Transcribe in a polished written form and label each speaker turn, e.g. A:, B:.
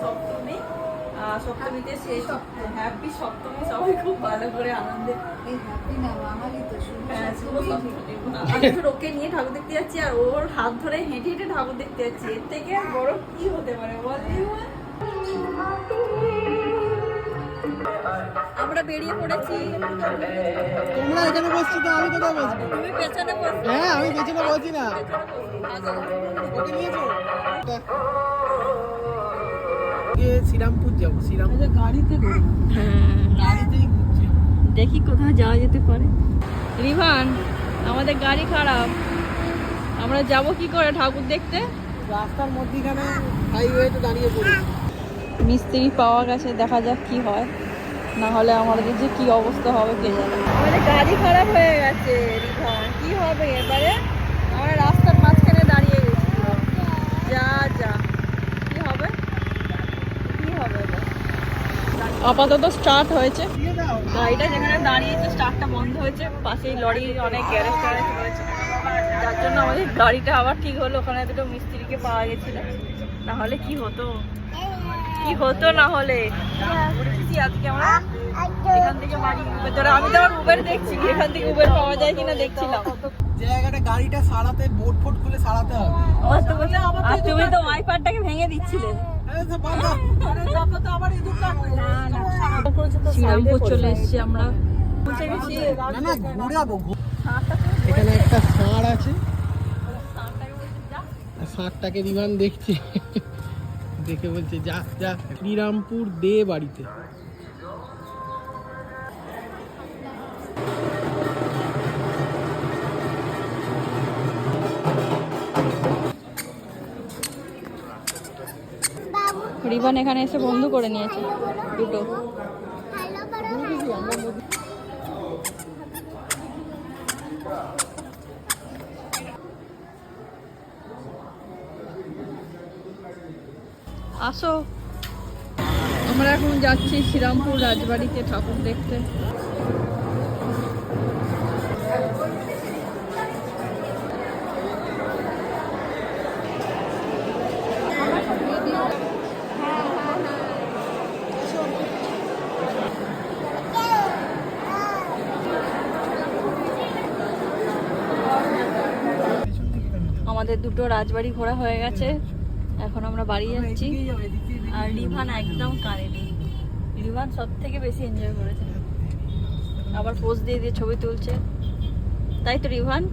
A: সপ্তমী, সপ্তমীতে শেষ, হ্যাপি সপ্তমী, সবাই খুব ভালো করে আনন্দে। ওকে নিয়ে ঠাকুর দেখতে যাচ্ছি আর ওর হাত ধরে হেঁটে হেঁটে ঠাকুর দেখতে যাচ্ছি, এর থেকে আর বড় কি হতে পারে বল। আমরা বেরিয়ে পড়েছি।
B: তোমরা এখানে বসছো তো আমি কোথায় বসবো?
A: তুমি পেছনে বসো।
B: হ্যাঁ আমি পেছনে বলছি না।
A: ওকে নিয়েছো?
B: শ্রীরামপুর যাবো। শ্রীরামপুর গাড়িতে গাড়িতেই ঘুরছি।
A: দেখি কোথাও যাওয়া যেতে পারে। রিভান, আমাদের গাড়ি খারাপ, আমরা যাব কি করে ঠাকুর দেখতে?
B: রাস্তার মধ্যখানে হাইওয়েতে দাঁড়িয়ে পড়ি।
A: মিস্ত্রি পাওয়া গেছে, দেখা যাক কি হয়, না হলে আমাদের যে কি অবস্থা হবে কে জানে। আমাদের গাড়ি খারাপ হয়ে গেছে রিভান, কি হবে এবারে? আমরা রাস্তার মাঝখানে দাঁড়িয়ে গেছি। যা যা, কি হবে কি হবে এবার? আপাতত স্টার্ট হয়েছে, গাড়িটা যেখানে দাঁড়িয়েছে স্টার্টটা বন্ধ হয়েছে। পাশেই লরি অনেক গ্যারেজ ট্যারেজ রয়েছে, যার জন্য আমাদের গাড়িটা আবার ঠিক হলো। ওখানে দুটো মিস্ত্রিকে পাওয়া গেছিল, না হলে কি হতো কি হতো না হলে। উঠেছি আজকে আমরা এখান থেকে বাড়ি ভেতরে। আমি তো আবার উবের দেখছি, এখান থেকে উবের পাওয়া যায় কিনা দেখছিলাম।
B: জায়গাটা গাড়িটা সারাতে বোট ফোট খুলে সারাতে হবে।
A: আর তুমি তো ওয়াইপারটাকে ভেঙে দিচ্ছিলে। শ্রীরামপুর চলে এসেছি আমরা, পৌঁছে গেছি।
B: না না ঘুরাবো। এখানে একটা ষাঁড় আছে, ষাঁড়টাকে রিভান দেখছে, দেখে বলছে যা যা শ্রীরামপুর দে বাড়িতে।
A: রিভান এখানে এসে বন্ধ করে নিয়েছে দুটো। আসো, আমরা এখন যাচ্ছি শ্রীরামপুর রাজবাড়িতে ঠাকুর দেখতে। আমাদের দুটো রাজবাড়ি ঘোরা হয়ে গেছে, এখন আমরা বাড়ি যাচ্ছি। আর রিভান একদম কাঁদেনি, রিভান সব থেকে বেশি এনজয় করেছে, আবার পোজ দিয়ে দিয়ে ছবি তুলছে, তাই তো রিভান?